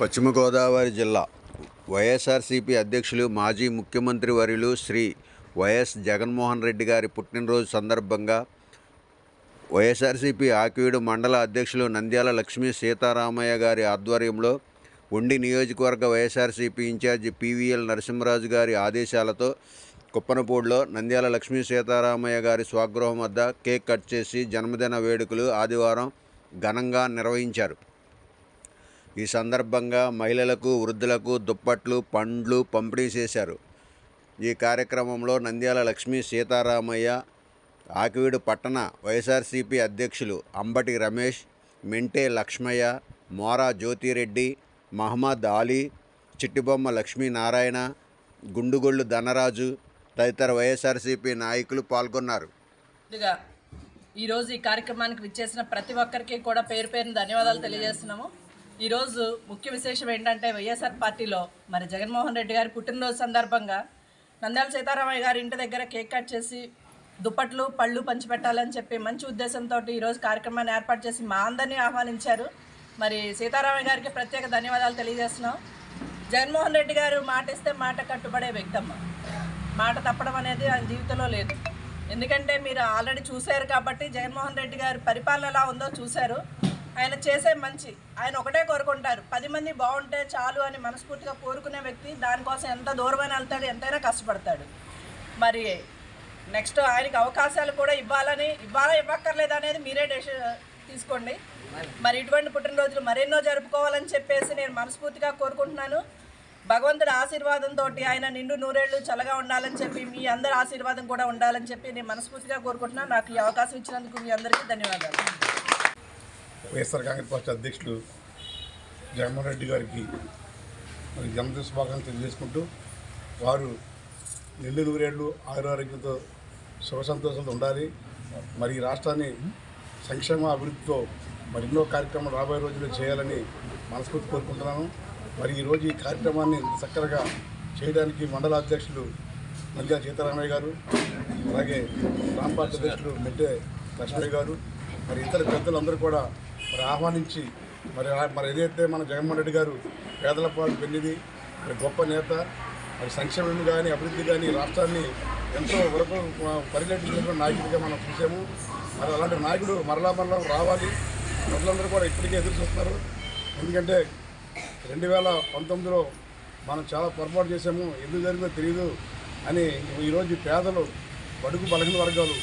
పశ్చిమ గోదావరి జిల్లా వైఎస్ఆర్సీపీ అధ్యక్షులు మాజీ ముఖ్యమంత్రి వర్యులు శ్రీ వైఎస్ జగన్మోహన్ రెడ్డి గారి పుట్టినరోజు సందర్భంగా వైఎస్ఆర్సీపీ ఆకివీడు మండల అధ్యక్షులు నంద్యాల లక్ష్మీ సీతారామయ్య గారి ఆధ్వర్యంలో ఉండి నియోజకవర్గ వైఎస్ఆర్సీపీ ఇన్ఛార్జి పివిఎల్ నరసింహరాజు గారి ఆదేశాలతో కుప్పనపూడిలో నంద్యాల లక్ష్మీ సీతారామయ్య గారి స్వగృహం వద్ద కేక్ కట్ చేసి జన్మదిన వేడుకలు ఆదివారం ఘనంగా నిర్వహించారు. ఈ సందర్భంగా మహిళలకు, వృద్ధులకు దుప్పట్లు, పండ్లు పంపిణీ చేశారు. ఈ కార్యక్రమంలో నంద్యాల లక్ష్మీ సీతారామయ్య, ఆకివీడు పట్టణ వైఎస్ఆర్సీపీ అధ్యక్షులు అంబటి రమేష్, మెంటే లక్ష్మయ్య, మోరా జ్యోతిరెడ్డి, మహమ్మద్ అలీ, చిట్టిబొమ్మ లక్ష్మీనారాయణ, గుండుగొళ్ళు ధనరాజు తదితర వైఎస్ఆర్సీపీ నాయకులు పాల్గొన్నారు. ఈరోజు ఈ కార్యక్రమానికి విచ్చేసిన ప్రతి ఒక్కరికి కూడా పేరు పేరున ధన్యవాదాలు తెలియజేస్తున్నాము. ఈరోజు ముఖ్య విశేషం ఏంటంటే వైఎస్ఆర్ పార్టీలో మరి జగన్మోహన్ రెడ్డి గారి పుట్టినరోజు సందర్భంగా నంద్యాల సీతారామయ్య గారి ఇంటి దగ్గర కేక్ కట్ చేసి దుప్పట్లు, పళ్ళు పంచిపెట్టాలని చెప్పి మంచి ఉద్దేశంతో ఈరోజు కార్యక్రమాన్ని ఏర్పాటు చేసి మా అందరినీ ఆహ్వానించారు. మరి సీతారామయ్య గారికి ప్రత్యేక ధన్యవాదాలు తెలియజేస్తున్నాం. జగన్మోహన్ రెడ్డి గారు మాట ఇస్తే మాట కట్టుబడే వ్యక్తమ్మ. మాట తప్పడం అనేది ఆయన జీవితంలో లేదు. ఎందుకంటే మీరు ఆల్రెడీ చూశారు కాబట్టి జగన్మోహన్ రెడ్డి గారి పరిపాలన ఎలా ఉందో చూశారు. ఆయన చేసే మంచి ఆయన ఒకటే కోరుకుంటారు, 10 మంది బాగుంటే చాలు అని మనస్ఫూర్తిగా కోరుకునే వ్యక్తి. దానికోసం ఎంత దూరమైన వెళ్తాడు, ఎంతైనా కష్టపడతాడు. మరి నెక్స్ట్ ఆయనకి అవకాశాలు కూడా ఇవ్వక్కర్లేదు అనేది మీరే తీసుకోండి. మరి ఇటువంటి పుట్టినరోజులు మరెన్నో జరుపుకోవాలని చెప్పేసి నేను మనస్ఫూర్తిగా కోరుకుంటున్నాను. భగవంతుడి ఆశీర్వాదంతో ఆయన నిండు నూరేళ్లు చల్లగా ఉండాలని చెప్పి, మీ అందరి ఆశీర్వాదం కూడా ఉండాలని చెప్పి నేను మనస్ఫూర్తిగా కోరుకుంటున్నాను. నాకు ఈ అవకాశం ఇచ్చినందుకు మీ అందరికీ ధన్యవాదాలు. వైఎస్ఆర్ కాంగ్రెస్ పార్టీ అధ్యక్షులు జగన్మోహన్ రెడ్డి గారికి మరి జన్మదిన శుభాకాంక్షలు తెలియజేసుకుంటూ, వారు నిండు నూరేళ్లు ఆరోగ్యంతో సుఖ సంతోషాలతో ఉండాలి. మరి ఈ రాష్ట్రాన్ని సంక్షేమ అభివృద్ధితో మరి ఎన్నో కార్యక్రమాలు రాబోయే రోజుల్లో చేయాలని మనస్ఫూర్తి కోరుకుంటున్నాను. మరి ఈరోజు ఈ కార్యక్రమాన్ని చక్కగా చేయడానికి మండల అధ్యక్షులు నంద్యాల సీతారామయ్య గారు, అలాగే గ్రామ పార్టీ అధ్యక్షులు మెంటే లక్ష్మయ్య గారు, మరి ఇతర పెద్దలందరూ కూడా మరి ఆహ్వానించి మరి ఏదైతే మన జగన్మోహన్ రెడ్డి గారు పేదల పాలు పెన్నిది, మరి గొప్ప నేత, మరి సంక్షేమం కానీ అభివృద్ధి కానీ రాష్ట్రాన్ని ఎంతో వరకు పరిగెట్టించిన నాయకుడిగా మనం చూసాము. మరి అలాంటి నాయకుడు మరలా రావాలి. ప్రజలందరూ కూడా ఇప్పటికే ఎదురు చూస్తున్నారు. ఎందుకంటే 2019లో మనం చాలా పొరపాటు చేసాము, ఎందుకు జరిగిందో తెలియదు అని ఈరోజు పేదలు, బడుగు బలహీన వర్గాలు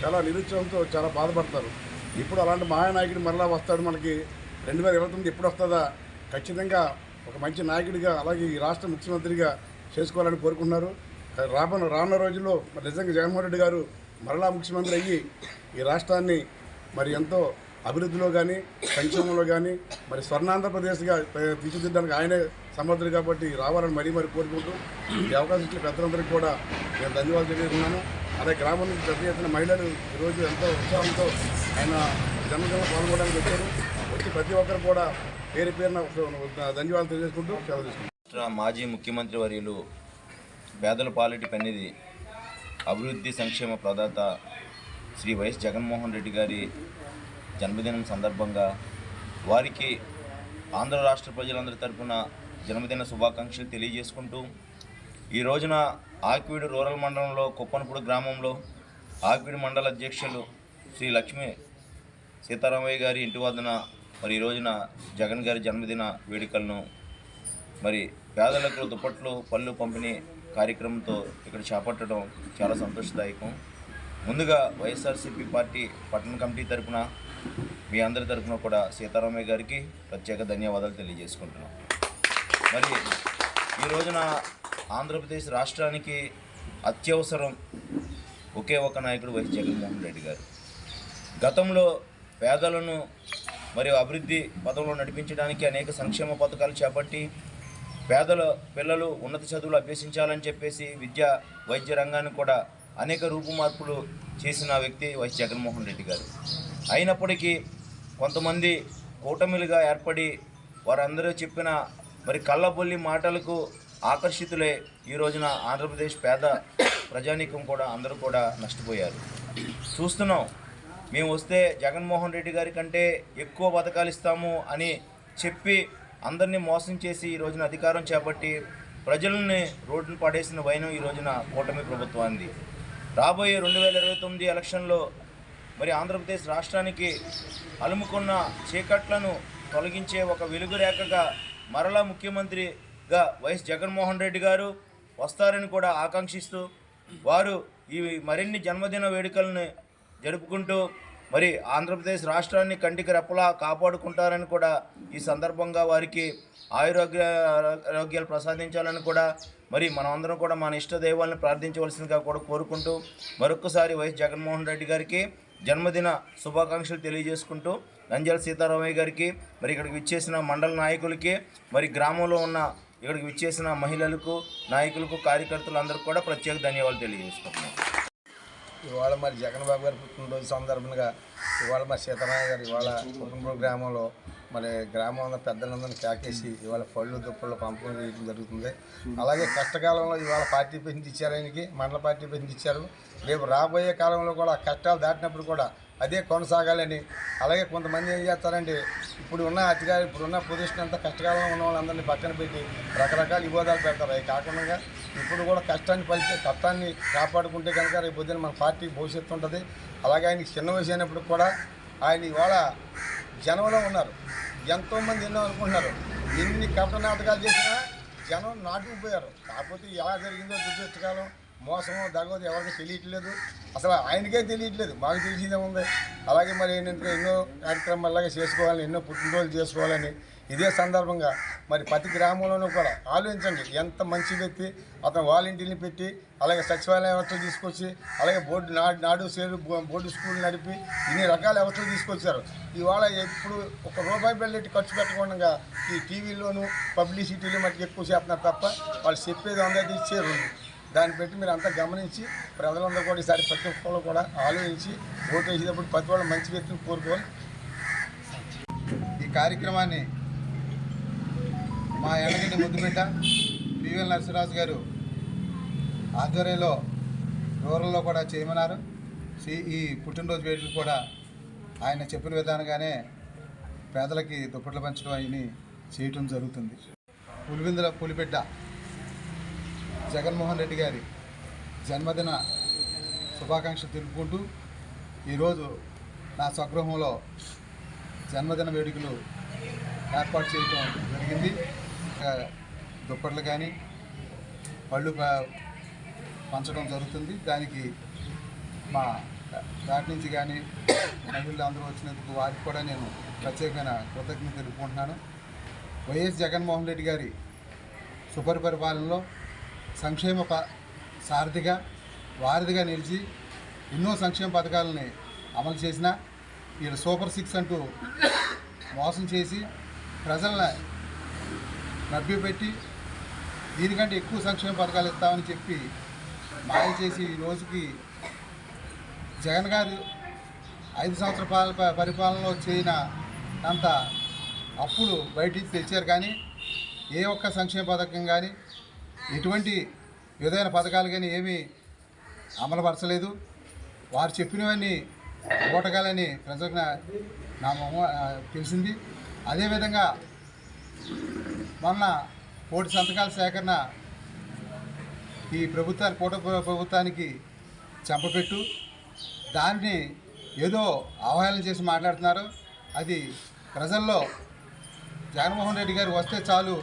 చాలా నిరుత్సాహంతో చాలా బాధపడతారు. ఇప్పుడు అలాంటి మహానాయకుడు మరలా వస్తాడు. మనకి 2029 ఎప్పుడు వస్తుందా? ఖచ్చితంగా ఒక మంచి నాయకుడిగా, అలాగే ఈ రాష్ట్ర ముఖ్యమంత్రిగా చేసుకోవాలని కోరుకుంటున్నారు. రానున్న రోజుల్లో మరి నిజంగా జగన్మోహన్ రెడ్డి గారు మరలా ముఖ్యమంత్రి అయ్యి ఈ రాష్ట్రాన్ని మరి ఎంతో అభివృద్ధిలో కానీ సంక్షేమంలో కానీ మరి స్వర్ణాంధ్రప్రదేశ్గా తీర్చిదిద్దడానికి ఆయనే సమర్థుడు కాబట్టి రావాలని మరీ కోరుకుంటూ ఈ అవకాశం ఇచ్చిన పెద్దలందరికీ కూడా నేను ధన్యవాదాలు తెలియజేస్తున్నాను. అలాగే గ్రామం నుంచి పెద్ద ఎత్తున మహిళలు ఈరోజు ఎంతో ఉత్సాహంతో ఆయన జన్మదినంలో పాల్గొనడానికి వచ్చారు. వచ్చి ప్రతి ఒక్కరు కూడా పేరున ధన్యవాదాలు తెలియజేసుకుంటూ సెలవు తీసుకుంటారు. మాజీ ముఖ్యమంత్రి వర్యులు పేదల పాలిటి పెన్నిది, అభివృద్ధి సంక్షేమ ప్రదాత శ్రీ వైఎస్ జగన్మోహన్ రెడ్డి గారి జన్మదినం సందర్భంగా వారికి ఆంధ్ర రాష్ట్ర ప్రజలందరి తరఫున జన్మదిన శుభాకాంక్షలు తెలియజేసుకుంటూ, ఈ రోజున ఆకివీడు రూరల్ మండలంలో కుప్పనపూడి గ్రామంలో ఆకివీడు మండల అధ్యక్షులు శ్రీ లక్ష్మీ సీతారామయ్య గారి ఇంటి వద్దన మరి ఈ రోజున జగన్ గారి జన్మదిన వేడుకలను మరి పేదలకు దుప్పట్లు, పళ్ళు పంపిణీ కార్యక్రమంతో ఇక్కడ చేపట్టడం చాలా సంతోషదాయకం. ముందుగా వైఎస్ఆర్సీపీ పార్టీ పట్టణ కమిటీ తరఫున మీ అందరి తరఫున కూడా సీతారామయ్య గారికి ప్రత్యేక ధన్యవాదాలు తెలియజేసుకుంటున్నాం. మరి ఈ రోజున ఆంధ్రప్రదేశ్ రాష్ట్రానికి అత్యవసరం ఒకే ఒక నాయకుడు వైఎస్ జగన్మోహన్ రెడ్డి గారు. గతంలో పేదలను మరియు అభివృద్ధి పదంలో నడిపించడానికి అనేక సంక్షేమ పథకాలు చేపట్టి పేదల పిల్లలు ఉన్నత చదువులు అభ్యసించాలని చెప్పేసి విద్యా వైద్య రంగాన్ని కూడా అనేక రూపుమార్పులు చేసిన వ్యక్తి వైఎస్ జగన్మోహన్ రెడ్డి గారు. అయినప్పటికీ కొంతమంది కూటమిలుగా ఏర్పడి వారందరూ చెప్పిన మరి కళ్ళబొల్లి మాటలకు ఆకర్షితులై ఈ రోజున ఆంధ్రప్రదేశ్ పేద ప్రజానీకం కూడా అందరూ కూడా నష్టపోయారు. చూస్తున్నాం, మేము వస్తే జగన్మోహన్ రెడ్డి గారి కంటే ఎక్కువ పథకాలు ఇస్తాము అని చెప్పి అందరినీ మోసం చేసి ఈ రోజున అధికారం చేపట్టి ప్రజల్ని రోడ్డును పడేసిన వైనం ఈ రోజున కూటమి ప్రభుత్వానికి. రాబోయే 2029 ఎలక్షన్లో మరి ఆంధ్రప్రదేశ్ రాష్ట్రానికి అలుముకున్న చీకట్లను తొలగించే ఒక వెలుగురేఖగా మరలా ముఖ్యమంత్రిగా వైఎస్ జగన్మోహన్ రెడ్డి గారు వస్తారని కూడా ఆకాంక్షిస్తూ వారు ఈ మరిన్ని జన్మదిన వేడుకలను జరుపుకుంటూ మరి ఆంధ్రప్రదేశ్ రాష్ట్రాన్ని కంటికి రెప్పలా కాపాడుకుంటారని కూడా ఈ సందర్భంగా వారికి ఆరోగ్యాలు ప్రసాదించాలని కూడా మరి మనమందరం కూడా మన ఇష్ట దైవాలను ప్రార్థించవలసిందిగా కూడా కోరుకుంటూ మరొకసారి వైఎస్ జగన్మోహన్ రెడ్డి గారికి జన్మదిన శుభాకాంక్షలు తెలియజేసుకుంటూ నంద్యాల సీతారామయ్య గారికి మరి ఇక్కడికి విచ్చేసిన మండల నాయకులకి మరి గ్రామంలో ఉన్న ఇక్కడికి విచ్చేసిన మహిళలకు నాయకులకు కార్యకర్తలు అందరికీ కూడా ప్రత్యేక ధన్యవాదాలు తెలియజేసుకుంటున్నాం. ఇవాళ మరి జగన్ బాబు గారి పుట్టినరోజు సందర్భంగా ఇవాళ మరి సీతారామయ్య గారు ఇవాళ కుటుంబ గ్రామంలో మరి గ్రామంలో పెద్దలందరినీ కాకేసి ఇవాళ పళ్ళు దుప్పళ్ళు పంపిణీ చేయడం జరుగుతుంది. అలాగే కష్టకాలంలో ఇవాళ పార్టీ పెంచి ఇచ్చారు, ఆయనకి మండల పార్టీ పెంచి ఇచ్చారు. రేపు రాబోయే కాలంలో కూడా కష్టాలు దాటినప్పుడు కూడా అదే కొనసాగాలని. అలాగే కొంతమంది ఏం చేస్తారంటే ఇప్పుడున్న పొజిషన్ అంతా కష్టకాలంలో ఉన్న వాళ్ళందరినీ పక్కన పెట్టి రకరకాల వివాదాలు పెడతారు. అవి కాకుండా ఇప్పుడు కూడా కష్టాన్ని కాపాడుకుంటే కనుక రేపు పొద్దున మన పార్టీ భవిష్యత్తు ఉంటుంది. అలాగే ఆయనకి చిన్న వయసు అయినప్పుడు కూడా ఆయన ఇవాళ జనంలో ఉన్నారు. ఎంతోమంది ఎన్నో అనుకుంటున్నారు, ఎన్ని కపట నాటకాలు చేసినా జనం నాటుకుపోయారు. కాకపోతే ఎలా జరిగిందో దుర్దృష్టకాలం మోసమో దగోదు ఎవరికి తెలియట్లేదు, అసలు ఆయనకే తెలియట్లేదు, మాకు తెలిసిందే ఉంది. అలాగే మరి ఏంటంటే ఎన్నో కార్యక్రమాలాగా చేసుకోవాలని, ఎన్నో పుట్టినరోజులు చేసుకోవాలని ఇదే సందర్భంగా మరి ప్రతి గ్రామంలోనూ కూడా ఆలోచించండి. ఎంత మంచి వ్యక్తి అతను వాలంటీర్ని పెట్టి అలాగే సచివాలయ వ్యవస్థలు తీసుకొచ్చి అలాగే నాడు సేరు బోర్డు స్కూల్ నడిపి ఇన్ని రకాల వ్యవస్థలు తీసుకొచ్చారు. ఇవాళ ఎప్పుడు ₹1 బిల్లెట్టి ఖర్చు పెట్టకుండా ఈ టీవీలోను పబ్లిసిటీలు మటుకు ఎక్కువ చేస్తున్నారు తప్ప వాళ్ళు చెప్పేది అందరికీ ఇచ్చేరు. దాన్ని పెట్టి మీరు అంతా గమనించి ప్రజలందరూ కూడా ఈసారి ప్రతి ఒక్కళ్ళు కూడా ఆలోచించి ఓటు వేసేటప్పుడు ప్రతి వాళ్ళు మంచి వ్యక్తిని కోరుకోవాలి. ఈ కార్యక్రమాన్ని మా ఎండగడ్డ ముద్దుబిడ్డ పివిఎల్ నరసింహరాజు గారు ఆధ్వర్యంలో రూరల్లో కూడా చేయమన్నారు. ఈ పుట్టినరోజు వేడుకలు కూడా ఆయన చెప్పిన విధానంగానే పేదలకి దుప్పట్లు పంచడం అవన్నీ చేయటం జరుగుతుంది. పులివెందుల పులిబిడ్డ జగన్మోహన్ రెడ్డి గారి జన్మదిన శుభాకాంక్షలు తెలుపుకుంటూ ఈరోజు నా స్వగృహంలో జన్మదిన వేడుకలు ఏర్పాటు చేయడం జరిగింది. దుప్పట్లు కానీ పళ్ళు పంచడం జరుగుతుంది. దానికి మా పేట నుంచి కానీ మహిళలు అందరూ వచ్చినందుకు వారికి కూడా నేను ప్రత్యేకమైన కృతజ్ఞత తెలుపుకుంటున్నాను. వైఎస్ జగన్మోహన్ రెడ్డి గారి సుపరిపాలనలో సంక్షేమ సారథిగా వారధిగా నిలిచి ఎన్నో సంక్షేమ పథకాలని అమలు చేసిన వీళ్ళు సూపర్ 6 అంటూ మోసం చేసి ప్రజలను మభ్యపెట్టి దీనికంటే ఎక్కువ సంక్షేమ పథకాలు ఇస్తామని చెప్పి మాయ చేసి ఈ రోజుకి జగన్ గారు 5 సంవత్సరాల పరిపాలనలో చేయన అంత అప్పులు బయటికి తెచ్చారు. కానీ ఏ ఒక్క సంక్షేమ పథకం కానీ ఎటువంటి విధమైన పథకాలు కానీ ఏమీ అమలుపరచలేదు. వారు చెప్పినవన్నీ ఓటకాలని ప్రజలకు నా తెలిసింది. అదేవిధంగా మొన్న 1 సంతకాల సేకరణ ఈ ప్రభుత్వానికి చెంపపెట్టు దాన్ని ఏదో అవహేళన చేసి మాట్లాడుతున్నారు. అది ప్రజల్లో జగన్మోహన్ రెడ్డి గారు వస్తే చాలు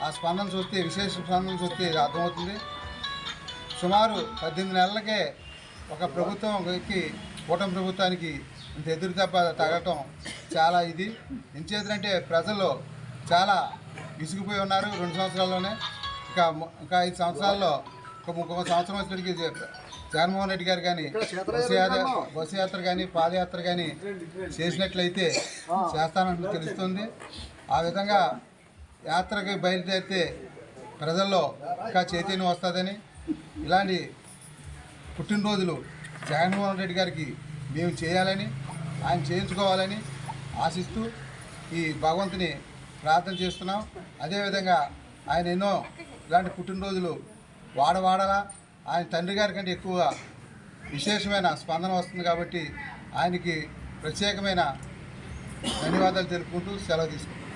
ఆ స్పందన చూస్తే, విశేష స్పందన చూస్తే అర్థమవుతుంది. సుమారు 18 నెలలకే ఒక ప్రభుత్వంకి కూటమి ప్రభుత్వానికి ఇంత ఎదురు దెబ్బ తగలటం చాలా ఇది. ఎంచేతంటే ప్రజల్లో చాలా విసిగిపోయి ఉన్నారు. 2 సంవత్సరాల్లోనే ఇంకా 5 సంవత్సరాల్లో ఇంకొక సంవత్సరం వచ్చేటికి జగన్మోహన్ రెడ్డి గారు కానీ బస్సు యాత్ర కానీ పాదయాత్ర కానీ చేసినట్లయితే చేస్తానని తెలుస్తుంది. ఆ విధంగా యాత్రకి బయలుదేరితే ప్రజల్లో ఇంకా చైతన్యం వస్తుందని, ఇలాంటి పుట్టినరోజులు జగన్మోహన్ రెడ్డి గారికి మేము చేయాలని, ఆయన చేయించుకోవాలని ఆశిస్తూ ఈ భగవంతుని ప్రార్థన చేస్తున్నాం. అదేవిధంగా ఆయన ఎన్నో ఇలాంటి పుట్టినరోజులు వాడవాడలా ఆయన తండ్రి గారి కంటే ఎక్కువ విశేషమైన స్పందన వస్తుంది. కాబట్టి ఆయనకి ప్రత్యేకమైన ధన్యవాదాలు తెలుపుకుంటూ సెలవు తీసుకుంటాం.